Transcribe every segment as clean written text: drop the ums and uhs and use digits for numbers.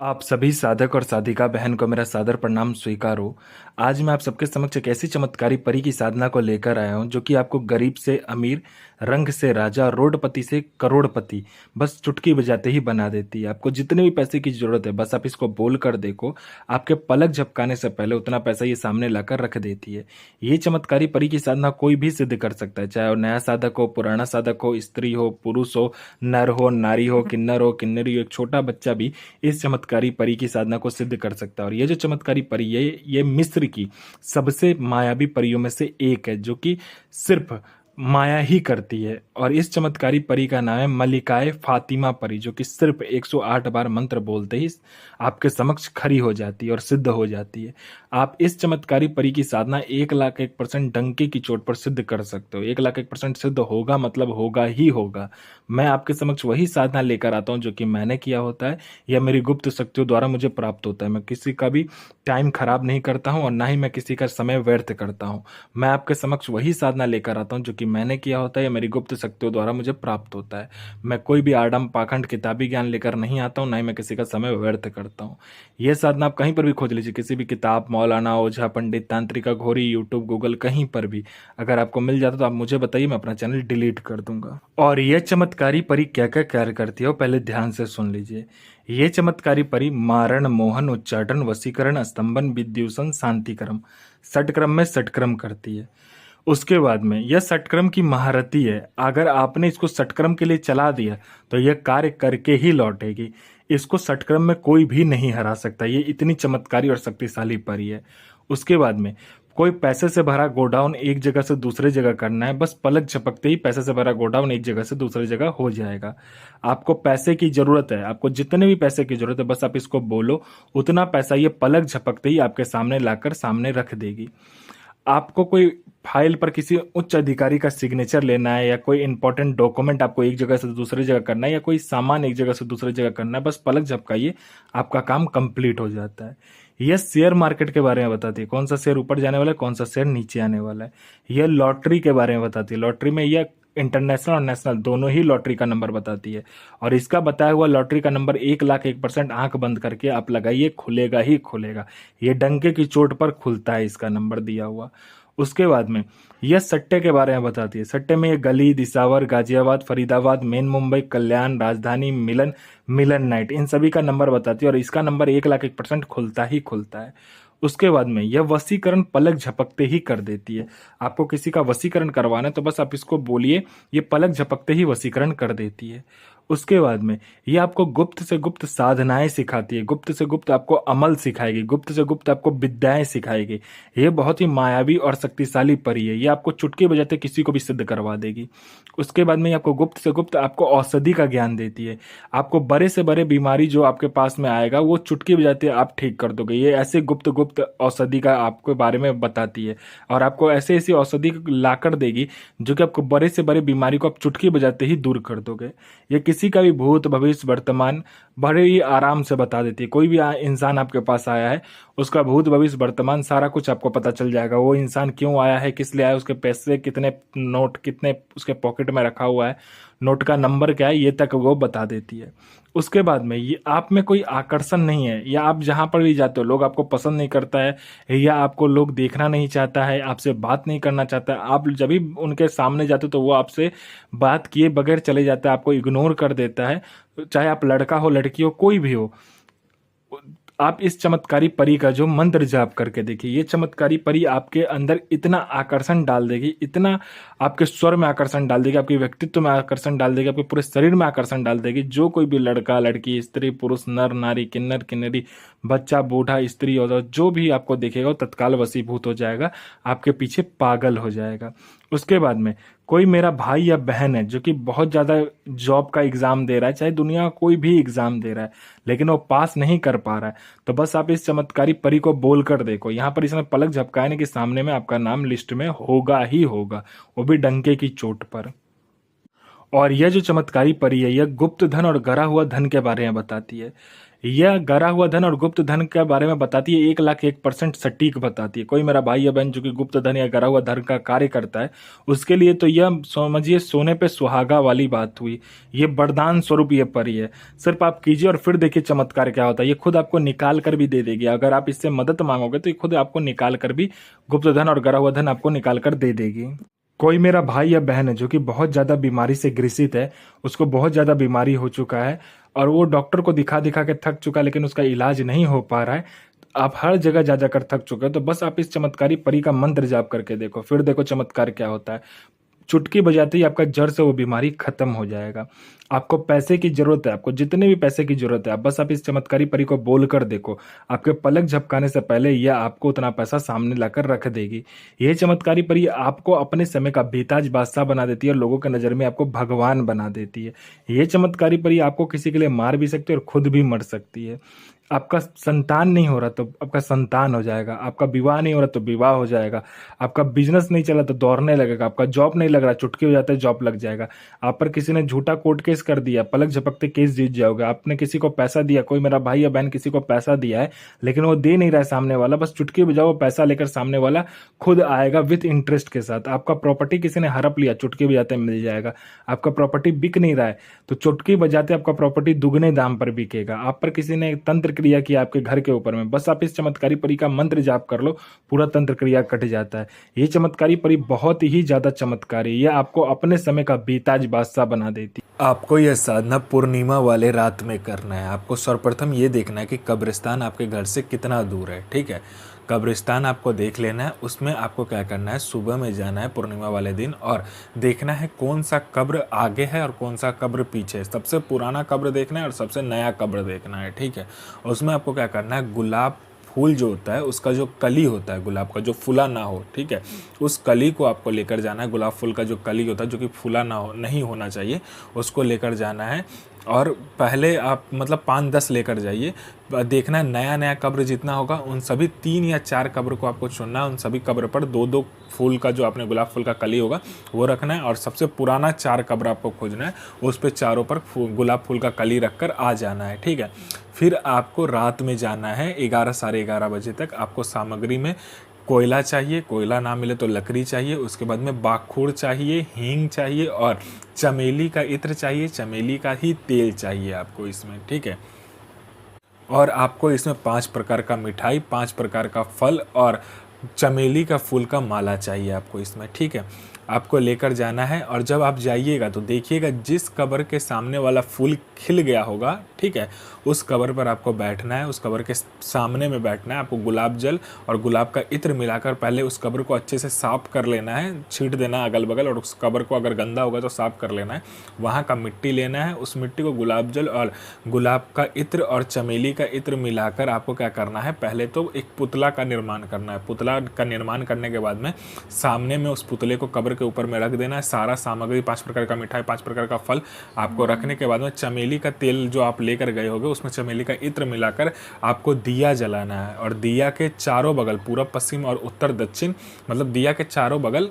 आप सभी साधक और साधिका बहन को मेरा सादर प्रणाम स्वीकार हो। आज मैं आप सबके समक्ष एक ऐसी चमत्कारी परी की साधना को लेकर आया हूं जो कि आपको गरीब से अमीर, रंग से राजा, रोडपति से करोड़पति बस चुटकी बजाते ही बना देती है। आपको जितने भी पैसे की जरूरत है बस आप इसको बोल कर देखो, आपके पलक झपकाने से पहले उतना पैसा ये सामने लाकर रख देती है। ये चमत्कारी परी की साधना कोई भी सिद्ध कर सकता है, चाहे वो नया साधक हो, पुराना साधक हो, स्त्री हो, पुरुष हो, नर हो, नारी हो, किन्नर हो, किन्नरी हो, एक छोटा बच्चा भी इस चमत्कारी परी की साधना को सिद्ध कर सकता है। और ये जो चमत्कारी परी है ये मिस्र की सबसे मायावी परियों में से एक है जो कि सिर्फ माया ही करती है। और इस चमत्कारी परी का नाम है मलिकाए फातिमा परी, जो कि सिर्फ 108 बार मंत्र बोलते ही आपके समक्ष खड़ी हो जाती है और सिद्ध हो जाती है। आप इस चमत्कारी परी की साधना 1,01% डंके की चोट पर सिद्ध कर सकते हो। 1,01% सिद्ध होगा मतलब होगा ही होगा। मैं आपके समक्ष वही साधना लेकर आता हूँ जो कि मैंने किया होता है या मेरी गुप्त शक्तियों द्वारा मुझे प्राप्त होता है। मैं किसी का भी टाइम खराब नहीं करता हूँ और ना ही मैं किसी का समय व्यर्थ करता हूँ। मैं आपके समक्ष वही साधना लेकर आता हूँ जो कि मैंने किया होता है या मेरी गुप्त शक्तियों द्वारा मुझे प्राप्त होता है। मैं कोई भी आडम पाखंड किताबी ज्ञान लेकर नहीं आता हूँ, ना ही मैं किसी का समय व्यर्थ करता हूँ। यह साधना आप कहीं पर भी खोज लीजिए, किसी भी किताब, मौलाना, ओझा, पंडित, तांत्रिका, घोरी, यूट्यूब, गूगल, कहीं पर भी अगर आपको मिल जाता तो आप मुझे बताइए, मैं अपना चैनल डिलीट कर दूंगा। और यह चमत्कारी परी क्या क्या कार्य करती है वो पहले ध्यान से सुन लीजिए। ये चमत्कारी परी मारण, मोहन, उच्चाटन, वशीकरण, स्तंभन, विद्युषण, शांतिक्रम, षटक्रम में षटक्रम करती है। उसके बाद में यह षटक्रम की महारथी है। अगर आपने इसको षटक्रम के लिए चला दिया तो यह कार्य करके ही लौटेगी। इसको षटक्रम में कोई भी नहीं हरा सकता, ये इतनी चमत्कारी और शक्तिशाली परी है। उसके बाद में कोई पैसे से भरा गोडाउन एक जगह से दूसरे जगह करना है, बस पलक झपकते ही पैसे से भरा गोडाउन एक जगह से दूसरी जगह हो जाएगा। आपको पैसे की जरूरत है, आपको जितने भी पैसे की जरूरत है बस आप इसको बोलो, उतना पैसा ये पलक झपकते ही आपके सामने लाकर सामने रख देगी। आपको कोई फाइल पर किसी उच्च अधिकारी का सिग्नेचर लेना है या कोई इंपॉर्टेंट डॉक्यूमेंट आपको एक जगह से दूसरी जगह करना है या कोई सामान एक जगह से दूसरी जगह करना है, बस पलक झपकाइए आपका काम कंप्लीट हो जाता है। यह शेयर मार्केट के बारे में बताती है, कौन सा शेयर ऊपर जाने वाला है, कौन सा शेयर नीचे आने वाला है। यह लॉटरी के बारे में बताती है, लॉटरी में यह इंटरनेशनल और नेशनल दोनों ही लॉटरी का नंबर बताती है। और इसका बताया हुआ लॉटरी का नंबर 1,01% आंख बंद करके आप लगाइए, खुलेगा ही खुलेगा। ये डंके की चोट पर खुलता है इसका नंबर दिया हुआ। उसके बाद में यह सट्टे के बारे में बताती है। सट्टे में ये गली, दिसावर, गाजियाबाद, फरीदाबाद, मेन मुंबई, कल्याण, राजधानी, मिलन, मिलन नाइट, इन सभी का नंबर बताती है और इसका नंबर 1,01% खुलता ही खुलता है। उसके बाद में यह वशीकरण पलक झपकते ही कर देती है। आपको किसी का वशीकरण करवाना है तो बस आप इसको बोलिए, ये पलक झपकते ही वशीकरण कर देती है। उसके बाद में ये आपको गुप्त से गुप्त साधनाएं सिखाती है, गुप्त से गुप्त आपको अमल सिखाएगी, गुप्त से गुप्त आपको विद्याएं सिखाएगी। ये बहुत ही मायावी और शक्तिशाली परी है, ये आपको चुटकी बजाते किसी को भी सिद्ध करवा देगी। उसके बाद में ये आपको गुप्त से गुप्त आपको औषधि का ज्ञान देती है। आपको बड़े से बड़े बीमारी जो आपके पास में आएगा वो चुटकी बजाते आप ठीक कर दोगे। ये ऐसे गुप्त गुप्त औषधि का आपके बारे में बताती है और आपको ऐसे ऐसी औषधि ला कर देगी जो कि आपको बड़े से बड़े बीमारी को आप चुटकी बजाते ही दूर कर दोगे। ये किसी का भी भूत, भविष्य, वर्तमान बड़े ही आराम से बता देती है। कोई भी इंसान आपके पास आया है, उसका भूत, भविष्य, वर्तमान सारा कुछ आपको पता चल जाएगा। वो इंसान क्यों आया है, किस लिए आया है, उसके पैसे कितने, नोट कितने उसके पॉकेट में रखा हुआ है, नोट का नंबर क्या है, ये तक वो बता देती है। उसके बाद में ये आप में कोई आकर्षण नहीं है या आप जहां पर भी जाते हो लोग आपको पसंद नहीं करता है या आपको लोग देखना नहीं चाहता है, आपसे बात नहीं करना चाहता है, आप जब भी उनके सामने जाते हो तो वो आपसे बात किए बगैर चले जाता है, आपको इग्नोर कर देता है। चाहे आप लड़का हो, लड़की हो, कोई भी हो, आप इस चमत्कारी परी का जो मंत्र जाप करके देखिए। ये चमत्कारी परी आपके अंदर इतना आकर्षण डाल देगी, इतना आपके स्वर में आकर्षण डाल देगी, आपके व्यक्तित्व में आकर्षण डाल देगी, आपके पूरे शरीर में आकर्षण डाल देगी। जो कोई भी लड़का, लड़की, स्त्री, पुरुष, नर, नारी, किन्नर, किन्नरी, बच्चा, बूढ़ा, स्त्री और जो भी आपको देखेगा वो तत्काल वशीभूत हो जाएगा, आपके पीछे पागल हो जाएगा। उसके बाद में कोई मेरा भाई या बहन है जो कि बहुत ज़्यादा जॉब का एग्ज़ाम दे रहा है, चाहे दुनिया का कोई भी एग्ज़ाम दे रहा है, लेकिन वो पास नहीं कर पा रहा है, तो बस आप इस चमत्कारी परी को बोल कर देखो। यहाँ पर इसमें पलक झपकाने के सामने में आपका नाम लिस्ट में होगा ही होगा, वो भी डंके की चोट पर। और यह जो चमत्कारी परी है यह गुप्त धन और गरा हुआ धन के बारे में बताती है। यह गरा हुआ धन और गुप्त धन के बारे में बताती है, 1,01% सटीक बताती है। कोई मेरा भाई या बहन जो कि गुप्त धन या गरा हुआ धन का कार्य करता है, उसके लिए तो यह समझिए सोने पे सुहागा वाली बात हुई। ये वरदान स्वरूप ये परी है। सिर्फ आप कीजिए और फिर देखिए चमत्कार क्या होता है। ये खुद आपको निकाल कर भी दे देगी। अगर आप इससे मदद मांगोगे तो ये खुद आपको निकाल कर भी गुप्त धन और गरा हुआ धन आपको निकाल कर दे देगी। कोई मेरा भाई या बहन है जो कि बहुत ज्यादा बीमारी से ग्रसित है, उसको बहुत ज्यादा बीमारी हो चुका है और वो डॉक्टर को दिखा दिखा के थक चुका है, लेकिन उसका इलाज नहीं हो पा रहा है। आप हर जगह जा जाकर थक चुके हो, तो बस आप इस चमत्कारी परी का मंत्र जाप करके देखो, फिर देखो चमत्कार क्या होता है। चुटकी बजाते ही आपका जड़ से वो बीमारी खत्म हो जाएगा। आपको पैसे की जरूरत है, आपको जितने भी पैसे की जरूरत है, बस आप इस चमत्कारी परी को बोल कर देखो, आपके पलक झपकाने से पहले यह आपको उतना पैसा सामने लाकर रख देगी। यह चमत्कारी परी आपको अपने समय का बेताज बादशाह बना देती है और लोगों की नजर में आपको भगवान बना देती है। यह चमत्कारी परी आपको किसी के लिए मार भी सकती है और खुद भी मर सकती है। आपका संतान नहीं हो रहा तो आपका संतान हो जाएगा, आपका विवाह नहीं हो रहा तो विवाह हो जाएगा, आपका बिजनेस नहीं चला तो दौड़ने लगेगा, आपका जॉब नहीं लग रहा, चुटकी हो जाता है जॉब लग जाएगा। आप पर किसी ने झूठा कोर्ट केस कर दिया, पलक झपकते केस जीत जाओगे। आपने किसी को पैसा दिया, कोई मेरा भाई या बहन किसी को पैसा दिया है लेकिन वो दे नहीं रहा है सामने वाला, बस चुटकी बजाओ वो पैसा लेकर सामने वाला खुद आएगा विथ इंटरेस्ट के साथ। आपका प्रॉपर्टी किसी ने हड़प लिया, चुटकी बजाते मिल जाएगा। आपका प्रॉपर्टी बिक नहीं रहा है तो चुटकी बजाते आपका प्रॉपर्टी दुगने दाम पर बिकेगा। आप पर किसी ने तंत्र क्रिया किया आपके घर के ऊपर में, बस आप इस चमत्कारी परी का मंत्र जाप कर लो, पूरा तंत्र क्रिया कट जाता है। ये चमत्कारी परी बहुत ही ज्यादा चमत्कारी, ये आपको अपने समय का बेताज बादशाह बना देती। आपको यह साधना पूर्णिमा वाले रात में करना है। आपको सर्वप्रथम ये देखना है कि कब्रिस्तान आपके घर से कितना दूर है। ठीक है, कब्रिस्तान आपको देख लेना है। उसमें आपको क्या करना है, सुबह में जाना है पूर्णिमा वाले दिन और देखना है कौन सा कब्र आगे है और कौन सा कब्र पीछे है। सबसे पुराना कब्र देखना है और सबसे नया कब्र देखना है। ठीक है, उसमें आपको क्या करना है, गुलाब फूल जो होता है उसका जो कली होता है गुलाब का, जो फूला ना हो, ठीक है, उस कली को आपको लेकर जाना है। गुलाब फूल का जो कली होता है जो कि फूला ना हो, नहीं होना चाहिए, उसको लेकर जाना है। और पहले आप मतलब 5-10 लेकर जाइए। देखना है नया नया कब्र जितना होगा उन सभी 3 या 4 कब्र को आपको चुनना है। उन सभी कब्र पर 2-2 फूल का जो आपने गुलाब फूल का कली होगा वो रखना है और सबसे पुराना 4 कब्र आपको खोजना है, उस पर चारों पर गुलाब फूल का कली रखकर आ जाना है। ठीक है, फिर आपको रात में जाना है 11 साढ़े 11 बजे तक। आपको सामग्री में कोयला चाहिए, कोयला ना मिले तो लकड़ी चाहिए, उसके बाद में बाखूर चाहिए, हींग चाहिए और चमेली का इत्र चाहिए, चमेली का ही तेल चाहिए आपको इसमें। ठीक है, और आपको इसमें 5 प्रकार का मिठाई, 5 प्रकार का फल और चमेली का फूल का माला चाहिए आपको इसमें। ठीक है, आपको लेकर जाना है और जब आप जाइएगा तो देखिएगा जिस कब्र के सामने वाला फूल खिल गया होगा, ठीक है, उस कब्र पर आपको बैठना है। उस कब्र के सामने में बैठना है। आपको गुलाब जल और गुलाब का इत्र मिलाकर पहले उस कब्र को अच्छे से साफ कर लेना है, छींट देना अगल बगल, और उस कब्र को अगर गंदा होगा तो साफ कर लेना है। वहाँ का मिट्टी लेना है, उस मिट्टी को गुलाब जल और गुलाब का इत्र और चमेली का इत्र मिलाकर आपको क्या करना है, पहले तो एक पुतला का निर्माण करना है। पुतला का निर्माण करने के बाद में सामने में उस पुतले को कब्र के ऊपर में रख देना है। सारा सामग्री 5 प्रकार का मिठाई, 5 प्रकार का फल आपको रखने के बाद में चमेली का तेल जो आप लेकर गए होगे उसमें चमेली का इत्र मिलाकर आपको दिया जलाना है। और दिया के चारों बगल, पूर्व पश्चिम और उत्तर दक्षिण, मतलब दिया के चारों बगल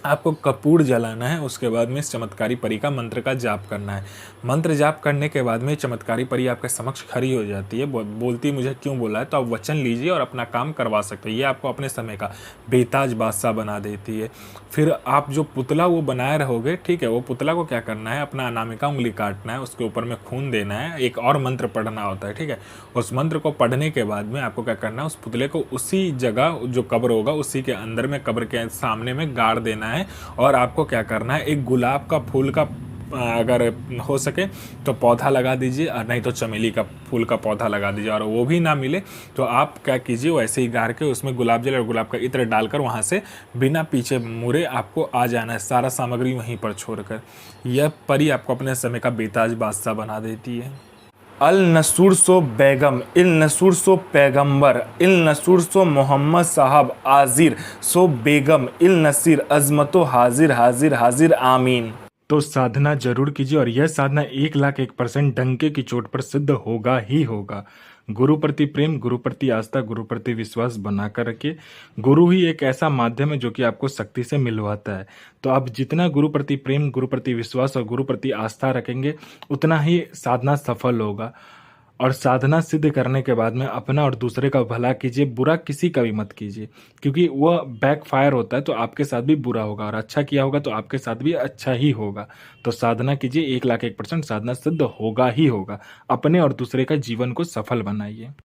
आपको कपूर जलाना है। उसके बाद में इस चमत्कारी परी का मंत्र का जाप करना है। मंत्र जाप करने के बाद में चमत्कारी परी आपके समक्ष खड़ी हो जाती है। बोलती मुझे क्यों बोला है, तो आप वचन लीजिए और अपना काम करवा सकते हैं। ये आपको अपने समय का बेताज बादशाह बना देती है। फिर आप जो पुतला वो बनाए रहोगे, ठीक है, वो पुतला को क्या करना है, अपना अनामिका उंगली काटना है, उसके ऊपर में खून देना है, एक और मंत्र पढ़ना होता है। ठीक है, उस मंत्र को पढ़ने के बाद में आपको क्या करना है, उस पुतले को उसी जगह जो कब्र होगा उसी के अंदर में कब्र के सामने में गाड़ देना है। और आपको क्या करना है, एक गुलाब का फूल का अगर हो सके तो पौधा लगा दीजिए, और नहीं तो चमेली का फूल का पौधा लगा दीजिए। और वो भी ना मिले तो आप क्या कीजिए, वैसे ही गाड़ के उसमें गुलाब जल और गुलाब का इत्र डालकर वहाँ से बिना पीछे मुड़े आपको आ जाना है, सारा सामग्री वहीं पर छोड़कर। यह परी आपको अपने समय का बेताज बादशाह बना देती है। अल नसूर सो बेगम, इल नसूर सो पैगम्बर, इल नसूर सो मोहम्मद साहब आजिर सो बेगम, इल नसीर अजमतो हाजिर हाजिर हाजिर आमीन। तो साधना जरूर कीजिए और यह साधना 1,01% डंके की चोट पर सिद्ध होगा ही होगा। गुरु प्रति प्रेम, गुरु प्रति आस्था, गुरु प्रति विश्वास बनाकर रखिए। गुरु ही एक ऐसा माध्यम है जो कि आपको शक्ति से मिलवाता है। तो आप जितना गुरु प्रति प्रेम, गुरु प्रति विश्वास और गुरु प्रति आस्था रखेंगे उतना ही साधना सफल होगा। और साधना सिद्ध करने के बाद में अपना और दूसरे का भला कीजिए, बुरा किसी का भी मत कीजिए, क्योंकि वो बैकफायर होता है तो आपके साथ भी बुरा होगा, और अच्छा किया होगा तो आपके साथ भी अच्छा ही होगा। तो साधना कीजिए, 1 लाख 1% साधना सिद्ध होगा ही होगा। अपने और दूसरे का जीवन को सफल बनाइए।